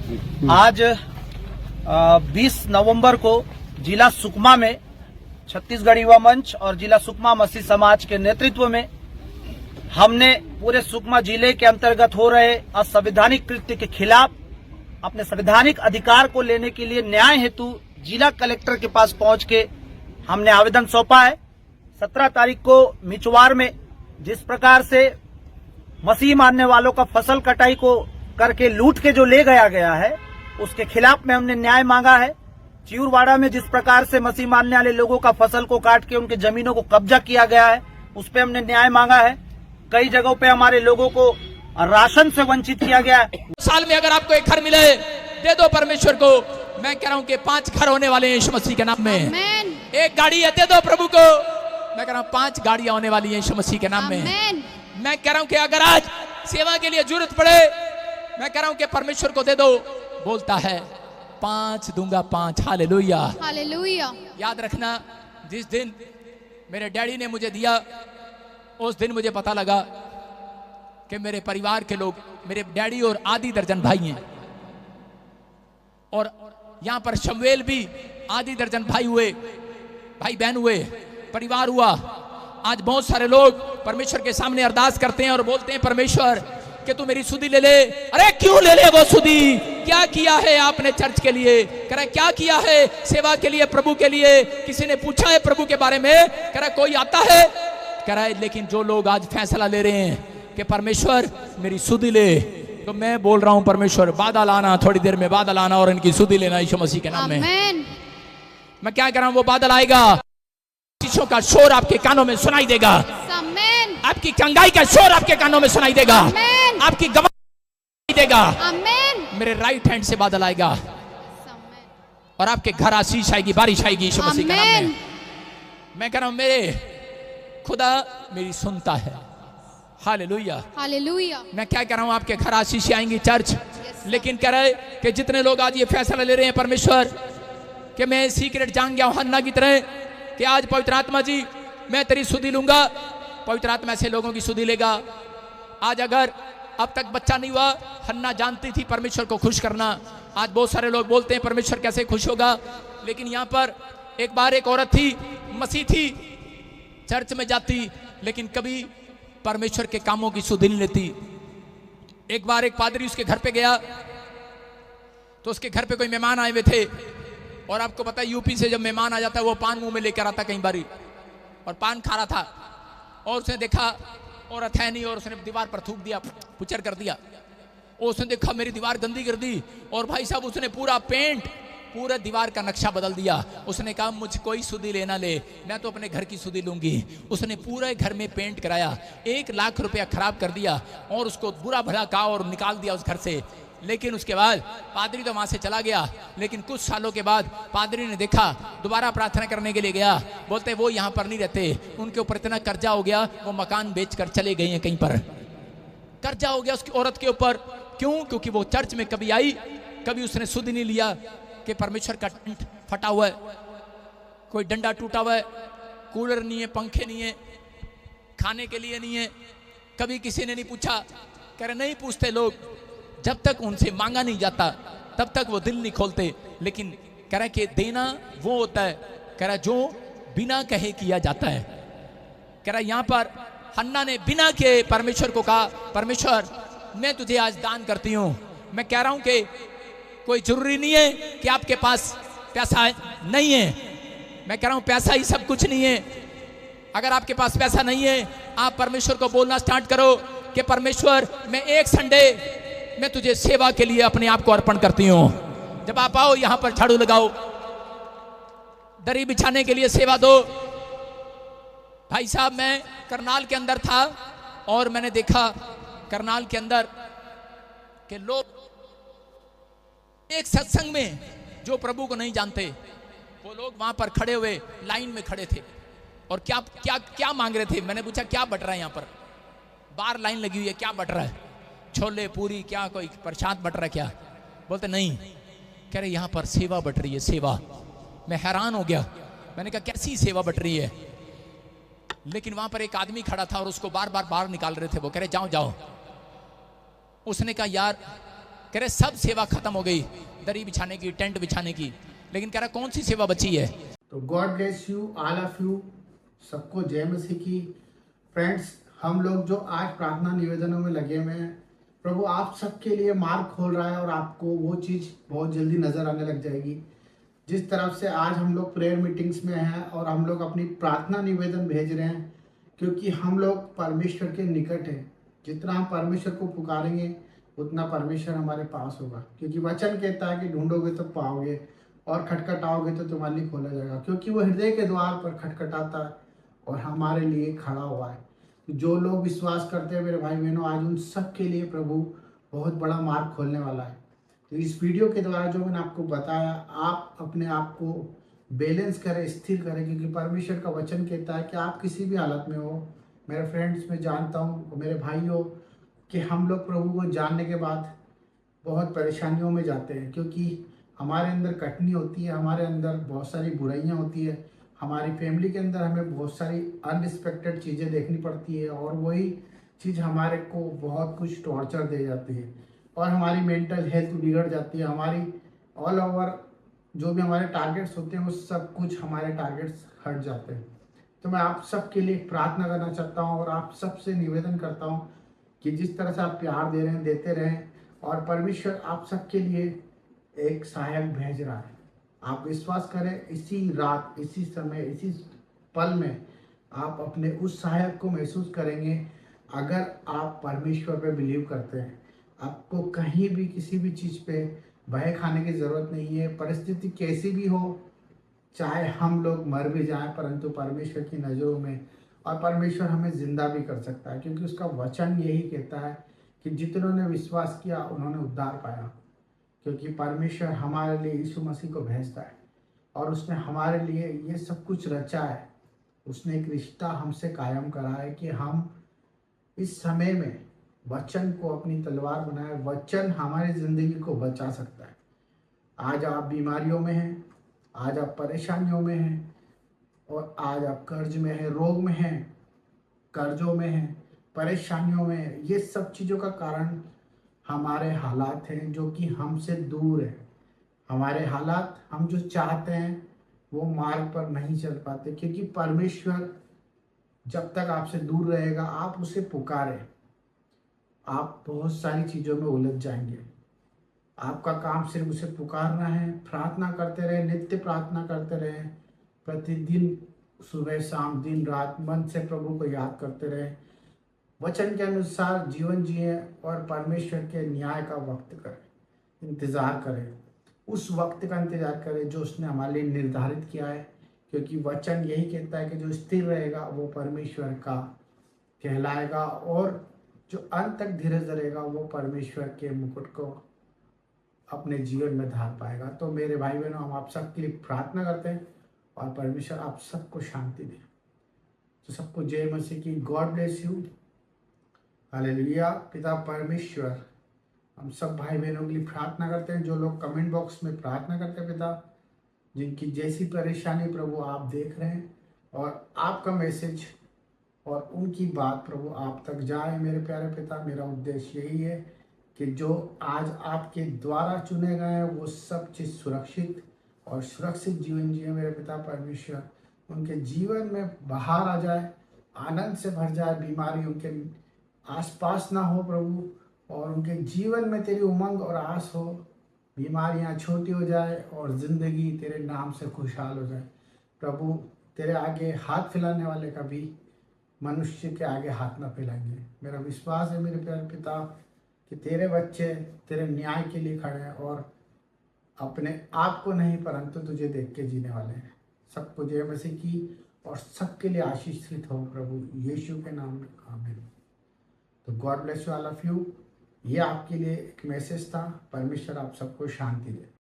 आज 20 नवंबर को जिला सुकमा में छत्तीसगढ़ युवा मंच और जिला सुकमा मसीह समाज के नेतृत्व में हमने पूरे सुकमा जिले के अंतर्गत हो रहे असंवैधानिक कृत्य के खिलाफ अपने संवैधानिक अधिकार को लेने के लिए न्याय हेतु जिला कलेक्टर के पास पहुंच के हमने आवेदन सौंपा है। 17 तारीख को मिचवार में जिस प्रकार से मसीह मानने वालों का फसल कटाई को करके लूट के जो ले गया है उसके खिलाफ में हमने न्याय मांगा है। चियूरवाड़ा में जिस प्रकार से मसीह मानने वाले लोगों का फसल को काट के उनके जमीनों को कब्जा किया गया है उस पर हमने न्याय मांगा है। कई जगहों पे हमारे लोगों को राशन से वंचित किया गया है। साल में अगर आपको एक घर मिले दे दो परमेश्वर को। मैं कह रहा हूँ कि 5 घर होने वाले हैं यीशु मसीह के नाम में। एक गाड़ी है दे दो प्रभु को। मैं कह रहा हूँ 5 गाड़ियां होने वाली हैं यीशु मसीह के नाम में। मैं कह रहा हूँ कि अगर आज सेवा के लिए जरूरत पड़े मैं कह रहा हूँ कि परमेश्वर को दे दो। बोलता है 5 दूंगा 5। Hallelujah hallelujah. याद रखना जिस दिन मेरे डैडी ने मुझे दिया उस दिन मुझे पता लगा कि मेरे परिवार के लोग मेरे डैडी और आधी दर्जन भाई हैं और यहां पर शमवेल भी आधी दर्जन भाई हुए, भाई बहन हुए, परिवार हुआ। आज बहुत सारे लोग परमेश्वर के सामने अरदास करते हैं और बोलते हैं परमेश्वर कि तू मेरी सुधि ले ले। अरे क्यों ले ले वो सुधि? क्या किया है आपने चर्च के लिए? कह रहा क्या किया है सेवा के लिए, प्रभु के लिए? किसी ने पूछा है प्रभु के बारे में? कह रहा कोई आता है? कह रहा है लेकिन जो लोग आज फैसला ले रहे हैं कि परमेश्वर मेरी सुधि ले, तो मैं बोल रहा हूं परमेश्वर बादल आना, थोड़ी देर में बादल आना और इनकी सुधि लेना यीशु मसीह के नाम में। मैं क्या कह रहा हूं वो बादल आएगा, शीशों का शोर आपके कानों में सुनाई देगा, आपकी कंगाई का शोर आपके कानों में सुनाई देगा, आपकी गवाही देगा। मेरे राइट हैंड से बादल आएगा और आपके घर आशीष आएगी, बारिश आएगी यीशु मसीह के नाम में। मैं कह रहा हूं मेरे खुदा मेरी सुनता है। Hallelujah hallelujah. मैं क्या कह रहा हूं आपके घर आशीष आएंगी चर्च। लेकिन कह रहे कि जितने लोग आज ये फैसला ले रहे हैं परमेश्वर कि मैं सीक्रेट जान गया हूं हन्ना की तरह कि आज पवित्र आत्मा जी मैं तेरी सुधि लूंगा। पवित्र आत्मा ऐसे लोगों की सुधि लेगा। आज अगर अब तक बच्चा नहीं हुआ, हन्ना जानती थी परमेश्वर को खुश करना। आज बहुत सारे लोग बोलते हैं परमेश्वर कैसे खुश होगा, लेकिन यहाँ पर एक बार एक औरत थी, मसीह थी, चर्च में जाती लेकिन कभी परमेश्वर के कामों की सुधि नहीं लेती। एक बार एक पादरी उसके घर पे गया तो उसके घर पे कोई मेहमान आए हुए थे और आपको पता है यूपी से जब मेहमान आ जाता है वो पान मुंह में लेकर आता कई बारी, और पान खा रहा था और उसने देखा औरत है नहीं और उसने दीवार पर थूक दिया, पुचर कर दिया। और उसने देखा मेरी दीवार गंदी कर दी और भाई साहब उसने पूरा पेंट, पूरा दीवार का नक्शा बदल दिया। उसने कहा मुझ कोई सुधि लेना ले, मैं तो अपने घर की सुधि लूंगी। उसने पूरे घर में पेंट कराया, 1 लाख रुपया खराब कर दिया और उसको बुरा भला कहा और निकाल दिया उस घर से। लेकिन उसके बाद पादरी तो वहां से चला गया, लेकिन कुछ सालों के बाद पादरी ने देखा, दोबारा प्रार्थना करने के लिए गया, बोलते वो यहाँ पर नहीं रहते, उनके ऊपर इतना कर्जा हो गया वो मकान बेचकर चले गए हैं, कहीं पर कर्जा हो गया उसकी औरत के ऊपर। क्यों? क्योंकि वो चर्च में कभी आई, कभी उसने सुधि नहीं लिया कि परमेश्वर का टेंट फटा हुआ है, कोई डंडा टूटा हुआ है, कूलर नहीं है, पंखे नहीं है, खाने के लिए नहीं है, कभी किसी ने नहीं पूछा। कह रहे नहीं पूछते लोग, जब तक उनसे मांगा नहीं जाता तब तक वो दिल नहीं खोलते। लेकिन कह रहा है कि देना वो होता है, कह रहा है जो बिना कहे किया जाता है। कह रहा है यहां पर हन्ना ने बिना के परमेश्वर को कहा परमेश्वर मैं तुझे आज दान करती हूं। मैं कह रहा हूं कि कोई जरूरी नहीं है कि आपके पास पैसा है, नहीं है। मैं कह रहा हूं पैसा ही सब कुछ नहीं है। अगर आपके पास पैसा नहीं है आप परमेश्वर को बोलना स्टार्ट करो कि परमेश्वर मैं एक संडे मैं तुझे सेवा के लिए अपने आप को अर्पण करती हूं। जब आप आओ यहां पर झाड़ू लगाओ, दरी बिछाने के लिए सेवा दो। भाई साहब मैं करनाल के अंदर था और मैंने देखा करनाल के अंदर के लोग एक सत्संग में जो प्रभु को नहीं जानते वो लोग वहां पर खड़े हुए लाइन में खड़े थे और क्या क्या क्या मांग रहे थे। मैंने पूछा क्या बट रहा है यहाँ पर? बाहर लाइन लगी हुई है, क्या बट रहा है? छोले पूरी क्या कोई प्रसाद बट रहा है क्या? बोलते नहीं। कह रहे यहाँ पर सेवा बट रही है, सेवा। मैं हैरान हो गया, मैंने कहा कैसी सेवा बट रही है? लेकिन वहां पर एक आदमी खड़ा था और उसको बार बार बाहर निकाल रहे थे। वो कह रहे जाओ जाओ। उसने कहा यार कह रहे सब सेवा खत्म हो गई, दरी बिछाने की, टेंट बिछाने की, लेकिन कह रहा कौन सी सेवा बची है? तो God bless you all of you, सबको जय मसीह की। फ्रेंड्स, हम लोग जो आज प्रार्थना निवेदनों में लगे हुए हैं, प्रभु आप सबके लिए मार्ग खोल रहा है और आपको वो चीज़ बहुत जल्दी नज़र आने लग जाएगी। जिस तरफ से आज हम लोग प्रेयर मीटिंग्स में हैं और हम लोग अपनी प्रार्थना निवेदन भेज रहे हैं, क्योंकि हम लोग परमेश्वर के निकट हैं। जितना हम परमेश्वर को पुकारेंगे उतना परमेश्वर हमारे पास होगा, क्योंकि वचन कहता है कि ढूंढोगे तो पाओगे और खटखटाओगे तो तुम्हारे लिए खोला जाएगा, क्योंकि वो हृदय के द्वार पर खटखटाता है और हमारे लिए खड़ा हुआ है। तो जो लोग विश्वास करते हैं मेरे भाई बहनों, आज उन सब के लिए प्रभु बहुत बड़ा मार्ग खोलने वाला है। तो इस वीडियो के द्वारा जो मैंने आपको बताया, आप अपने आप को बैलेंस करें, स्थिर करें, क्योंकि परमेश्वर का वचन कहता है कि आप किसी भी हालत में हो। मेरे फ्रेंड्स, मैं जानता हूँ, मेरे भाइयों, कि हम लोग प्रभु को जानने के बाद बहुत परेशानियों में जाते हैं, क्योंकि हमारे अंदर कटनी होती है, हमारे अंदर बहुत सारी बुराइयां होती है, हमारी फैमिली के अंदर हमें बहुत सारी अनरिस्पेक्टेड चीज़ें देखनी पड़ती है और वही चीज़ हमारे को बहुत कुछ टॉर्चर दे जाती है और हमारी मेंटल हेल्थ बिगड़ जाती है। हमारी ऑल ओवर जो भी हमारे टारगेट्स होते हैं वो सब कुछ हमारे टारगेट्स हट जाते हैं। तो मैं आप सबके लिए प्रार्थना करना चाहता हूँ और आप सबसे निवेदन करता हूँ कि जिस तरह से आप प्यार दे रहे हैं, देते रहें, और परमेश्वर आप सबके लिए एक सहायक भेज रहा है। आप विश्वास करें, इसी रात, इसी समय, इसी पल में आप अपने उस सहायक को महसूस करेंगे। अगर आप परमेश्वर पे बिलीव करते हैं, आपको कहीं भी किसी भी चीज़ पे भय खाने की ज़रूरत नहीं है। परिस्थिति कैसी भी हो, चाहे हम लोग मर भी जाएं, परंतु परमेश्वर की नज़रों में, और परमेश्वर हमें जिंदा भी कर सकता है, क्योंकि उसका वचन यही कहता है कि जितनों ने विश्वास किया उन्होंने उद्धार पाया। क्योंकि परमेश्वर हमारे लिए यीशु मसीह को भेजता है और उसने हमारे लिए ये सब कुछ रचा है। उसने एक रिश्ता हमसे कायम करा है कि हम इस समय में वचन को अपनी तलवार बनाए। वचन हमारी ज़िंदगी को बचा सकता है। आज आप बीमारियों में हैं, आज आप परेशानियों में हैं, और आज आप कर्ज में हैं, रोग में हैं, कर्जों में हैं, परेशानियों में हैं। ये सब चीज़ों का कारण हमारे हालात हैं जो कि हमसे दूर है। हमारे हालात, हम जो चाहते हैं वो मार्ग पर नहीं चल पाते, क्योंकि परमेश्वर जब तक आपसे दूर रहेगा, आप उसे पुकारें, आप बहुत सारी चीज़ों में उलझ जाएंगे। आपका काम सिर्फ उसे पुकारना है, प्रार्थना करते रहे, नित्य प्रार्थना करते रहे, प्रतिदिन सुबह शाम दिन रात मन से प्रभु को याद करते रहे, वचन के अनुसार जीवन जिए और परमेश्वर के न्याय का वक्त करें, इंतज़ार करें, उस वक्त का इंतज़ार करें जो उसने हमारे लिए निर्धारित किया है। क्योंकि वचन यही कहता है कि जो स्थिर रहेगा वो परमेश्वर का कहलाएगा, और जो अंत तक धीरज धरेगा वो परमेश्वर के मुकुट को अपने जीवन में धार पाएगा। तो मेरे भाई बहनों, हम आप सबके लिए प्रार्थना करते हैं और परमेश्वर आप सबको शांति दे। तो सबको जय मसीह की। God bless you. हालेलुया। पिता परमेश्वर, हम सब भाई बहनों के लिए प्रार्थना करते हैं, जो लोग कमेंट बॉक्स में प्रार्थना करते हैं पिता, जिनकी जैसी परेशानी प्रभु आप देख रहे हैं, और आपका मैसेज और उनकी बात प्रभु आप तक जाए। मेरे प्यारे पिता, मेरा उद्देश्य यही है कि जो आज आपके द्वारा चुने गए हैं वो सब चीज़ सुरक्षित और सुरक्षित जीवन जिए। मेरे पिता परमेश्वर, उनके जीवन में बाहर आ जाए, आनंद से भर जाए, बीमारी उनके आसपास ना हो प्रभु, और उनके जीवन में तेरी उमंग और आस हो, बीमारियां छोटी हो जाए और ज़िंदगी तेरे नाम से खुशहाल हो जाए। प्रभु, तेरे आगे हाथ फैलाने वाले कभी मनुष्य के आगे हाथ ना फैलाएंगे। मेरा विश्वास है मेरे प्यारे पिता कि तेरे बच्चे तेरे न्याय के लिए खड़े हैं और अपने आप को नहीं परंतु तुझे देख के जीने वाले हैं। सबको जय मसीह की, और सबके लिए आशीषित हो प्रभु यीशु के नाम में, आमीन। तो God bless you all of you. ये आपके लिए एक मैसेज था। परमेश्वर आप सबको शांति दे।